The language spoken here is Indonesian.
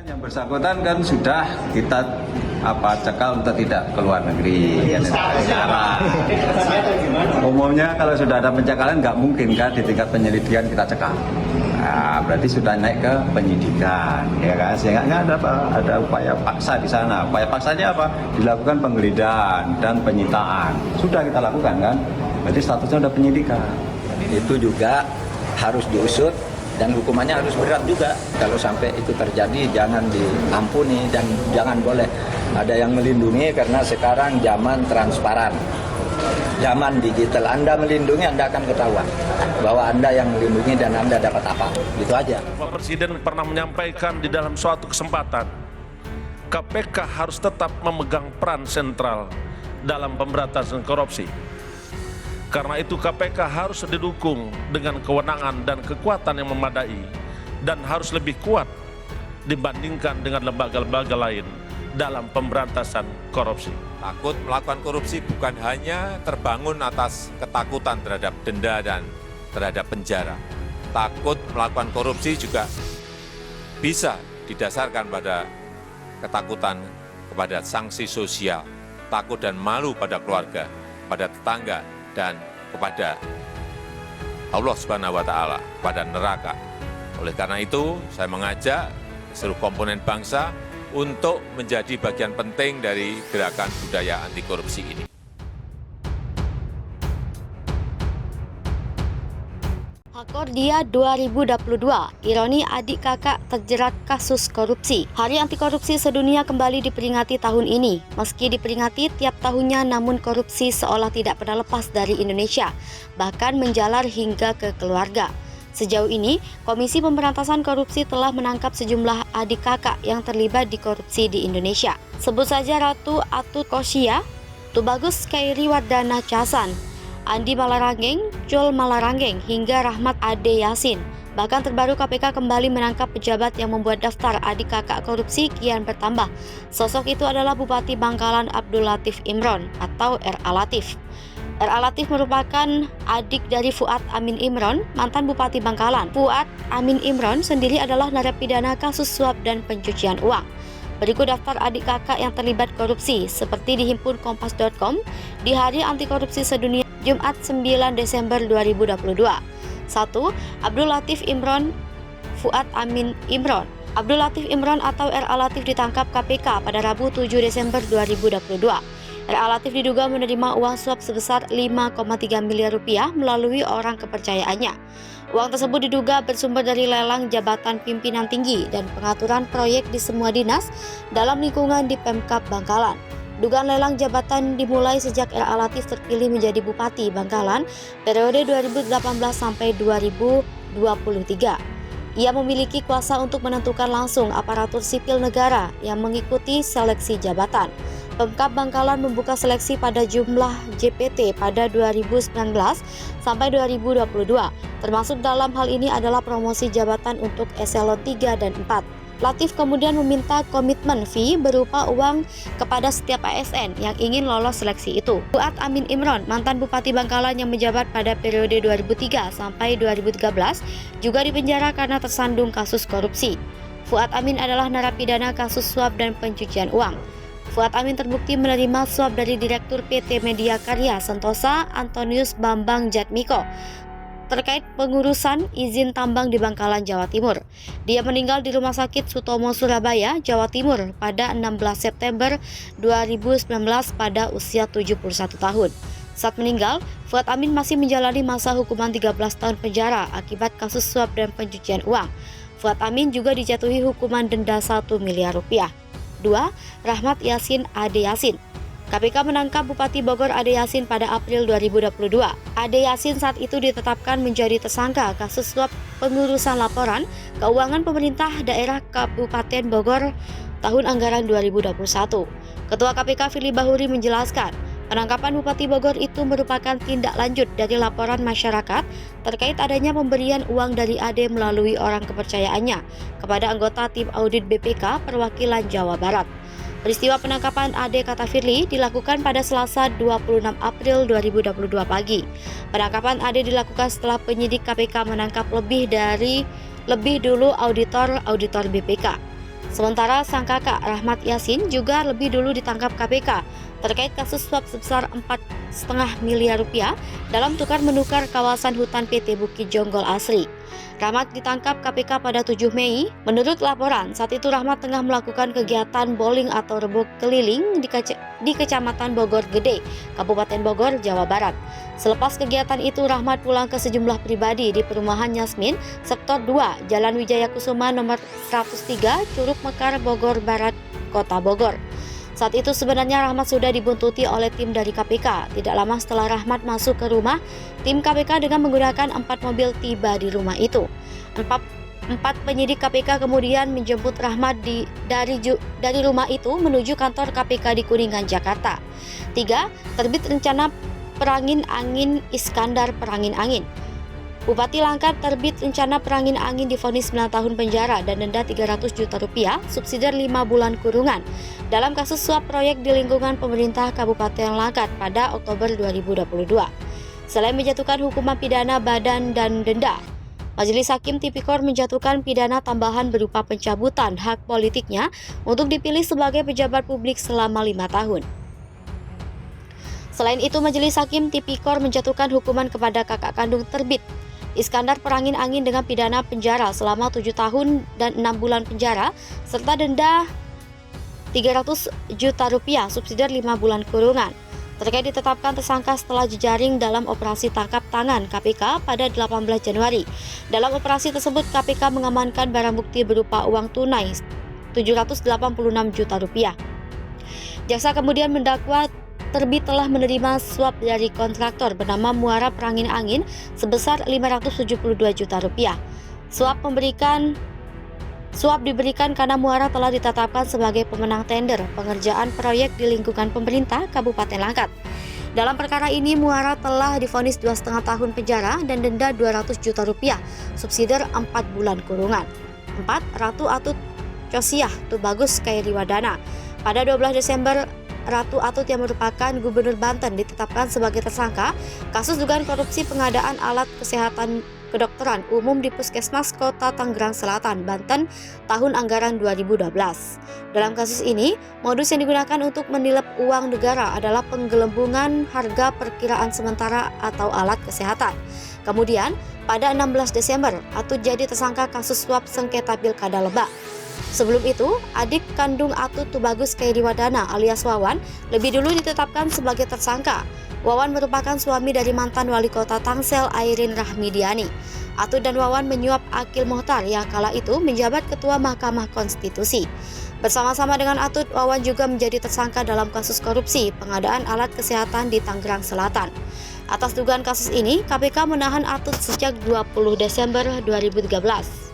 Yang bersangkutan kan sudah kita cekal untuk tidak ke luar negeri. Umumnya kalau sudah ada pencekalan nggak mungkin kan di tingkat penyelidikan kita cekal. Nah, berarti sudah naik ke penyidikan, ya kan? Sehingga nggak ada upaya paksa di sana. Upaya paksanya apa? Dilakukan penggeledahan dan penyitaan. Sudah kita lakukan kan? Berarti statusnya sudah penyidikan. Itu juga harus diusut dan hukumannya harus berat juga. Kalau sampai itu terjadi jangan diampuni dan jangan boleh ada yang melindungi karena sekarang zaman transparan. Zaman digital, Anda melindungi, Anda akan ketahuan bahwa Anda yang melindungi dan Anda dapat apa. Gitu aja. Pak Presiden pernah menyampaikan di dalam suatu kesempatan, KPK harus tetap memegang peran sentral dalam pemberantasan korupsi. Karena itu KPK harus didukung dengan kewenangan dan kekuatan yang memadai dan harus lebih kuat dibandingkan dengan lembaga-lembaga lain dalam pemberantasan korupsi. Takut melakukan korupsi bukan hanya terbangun atas ketakutan terhadap denda dan terhadap penjara. Takut melakukan korupsi juga bisa didasarkan pada ketakutan kepada sanksi sosial, takut dan malu pada keluarga, pada tetangga, dan kepada Allah Subhanahu wa Ta'ala, pada neraka. Oleh karena itu, saya mengajak seluruh komponen bangsa untuk menjadi bagian penting dari gerakan budaya anti korupsi ini. Hakordia 2022, ironi adik kakak terjerat kasus korupsi. Hari Anti Korupsi Sedunia kembali diperingati tahun ini. Meski diperingati tiap tahunnya, namun korupsi seolah tidak pernah lepas dari Indonesia, bahkan menjalar hingga ke keluarga. Sejauh ini, Komisi Pemberantasan Korupsi telah menangkap sejumlah adik kakak yang terlibat di korupsi di Indonesia. Sebut saja Ratu Atut Kosia, Tubagus Kairi Wardana Casan, Andi Malarangeng, Jol Malarangeng, hingga Rahmat Ade Yasin. Bahkan terbaru KPK kembali menangkap pejabat yang membuat daftar adik kakak korupsi kian bertambah. Sosok itu adalah Bupati Bangkalan Abdul Latif Imron atau R.A. Latif. R.A. Latif merupakan adik dari Fuad Amin Imron, mantan Bupati Bangkalan. Fuad Amin Imron sendiri adalah narapidana kasus suap dan pencucian uang. Berikut daftar adik kakak yang terlibat korupsi seperti dihimpun kompas.com di Hari Anti Korupsi Sedunia Jumat 9 Desember 2022. 1. Abdul Latif Imron Fuad Amin Imron. Abdul Latif Imron atau R.A. Latif ditangkap KPK pada Rabu 7 Desember 2022. R.A. Latif diduga menerima uang suap sebesar 5,3 miliar rupiah melalui orang kepercayaannya. Uang tersebut diduga bersumber dari lelang jabatan pimpinan tinggi dan pengaturan proyek di semua dinas dalam lingkungan di Pemkab Bangkalan. Dugaan lelang jabatan dimulai sejak R.A. Latif terpilih menjadi Bupati Bangkalan periode 2018 sampai 2023. Ia memiliki kuasa untuk menentukan langsung aparatur sipil negara yang mengikuti seleksi jabatan. Pemkab Bangkalan membuka seleksi pada jumlah JPT pada 2019 sampai 2022, termasuk dalam hal ini adalah promosi jabatan untuk eselon 3 dan 4. Latif kemudian meminta komitmen fee berupa uang kepada setiap ASN yang ingin lolos seleksi itu. Fuad Amin Imron, mantan Bupati Bangkalan yang menjabat pada periode 2003 sampai 2013, juga dipenjara karena tersandung kasus korupsi. Fuad Amin adalah narapidana kasus suap dan pencucian uang. Fuad Amin terbukti menerima suap dari Direktur PT Media Karya Sentosa Antonius Bambang Jatmiko terkait pengurusan izin tambang di Bangkalan, Jawa Timur. Dia meninggal di Rumah Sakit Sutomo, Surabaya, Jawa Timur pada 16 September 2019 pada usia 71 tahun. Saat meninggal, Fuad Amin masih menjalani masa hukuman 13 tahun penjara akibat kasus suap dan pencucian uang. Fuad Amin juga dijatuhi hukuman denda 1 miliar rupiah. 2. Rahmat Yasin Ade Yasin. KPK menangkap Bupati Bogor Ade Yasin pada April 2022. Ade Yasin saat itu ditetapkan menjadi tersangka kasus suap pengurusan laporan keuangan pemerintah daerah Kabupaten Bogor tahun anggaran 2021. Ketua KPK Firly Bahuri menjelaskan, penangkapan Bupati Bogor itu merupakan tindak lanjut dari laporan masyarakat terkait adanya pemberian uang dari Ade melalui orang kepercayaannya kepada anggota tim audit BPK perwakilan Jawa Barat. Peristiwa penangkapan Ade, kata Firly, dilakukan pada Selasa 26 April 2022 pagi. Penangkapan Ade dilakukan setelah penyidik KPK menangkap lebih dulu auditor BPK. Sementara sang kakak Rahmat Yasin juga lebih dulu ditangkap KPK terkait kasus suap sebesar 4,5 miliar rupiah dalam tukar-menukar kawasan hutan PT Bukit Jonggol Asri. Rahmat ditangkap KPK pada 7 Mei. Menurut laporan, saat itu Rahmat tengah melakukan kegiatan bowling atau rebok keliling di Kecamatan Bogor Gede, Kabupaten Bogor, Jawa Barat. Selepas kegiatan itu, Rahmat pulang ke sejumlah pribadi di perumahan Yasmin, Sektor 2, Jalan Wijaya Kusuma nomor 103, Curug Mekar, Bogor Barat, Kota Bogor. Saat itu sebenarnya Rahmat sudah dibuntuti oleh tim dari KPK. Tidak lama setelah Rahmat masuk ke rumah, tim KPK dengan menggunakan 4 mobil tiba di rumah itu. Empat penyidik KPK kemudian menjemput Rahmat dari rumah itu menuju kantor KPK di Kuningan, Jakarta. 3. Terbit rencana perangin angin Iskandar Perangin Angin. Bupati Langkat terbit rencana perangin angin divonis 9 tahun penjara dan denda 300 juta rupiah, subsidi 5 bulan kurungan dalam kasus suap proyek di lingkungan pemerintah Kabupaten Langkat pada Oktober 2022. Selain menjatuhkan hukuman pidana badan dan denda, Majelis Hakim Tipikor menjatuhkan pidana tambahan berupa pencabutan hak politiknya untuk dipilih sebagai pejabat publik selama 5 tahun. Selain itu, Majelis Hakim Tipikor menjatuhkan hukuman kepada kakak kandung terbit Iskandar Perangin Angin dengan pidana penjara selama 7 tahun dan 6 bulan penjara serta denda 300 juta rupiah subsidi 5 bulan kurungan. Terkait ditetapkan tersangka setelah jejaring dalam operasi tangkap tangan KPK pada 18 Januari. Dalam operasi tersebut KPK mengamankan barang bukti berupa uang tunai 786 juta rupiah. Jaksa kemudian mendakwa terbit telah menerima suap dari kontraktor bernama Muara Perangin Angin sebesar 572 juta rupiah. Suap diberikan karena Muara telah ditetapkan sebagai pemenang tender pengerjaan proyek di lingkungan pemerintah Kabupaten Langkat. Dalam perkara ini, Muara telah divonis 2,5 tahun penjara dan denda 200 juta rupiah, subsidi 4 bulan kurungan. 4. Ratu Atut Cosiah Tubagus Kairiwadana. Pada 12 Desember, Ratu Atut yang merupakan Gubernur Banten ditetapkan sebagai tersangka kasus dugaan korupsi pengadaan alat kesehatan kedokteran umum di Puskesmas Kota Tangerang Selatan, Banten tahun anggaran 2012. Dalam kasus ini, modus yang digunakan untuk menilep uang negara adalah penggelembungan harga perkiraan sementara atau alat kesehatan. Kemudian, pada 16 Desember, Atut jadi tersangka kasus suap sengketa Pilkada Lebak. Sebelum itu, adik kandung Atut Tubagus Kairiwadana alias Wawan lebih dulu ditetapkan sebagai tersangka. Wawan merupakan suami dari mantan wali kota Tangsel Airin Rahmidiani. Atut dan Wawan menyuap Akil Mohtar yang kala itu menjabat Ketua Mahkamah Konstitusi. Bersama-sama dengan Atut, Wawan juga menjadi tersangka dalam kasus korupsi pengadaan alat kesehatan di Tangerang Selatan. Atas dugaan kasus ini, KPK menahan Atut sejak 20 Desember 2013.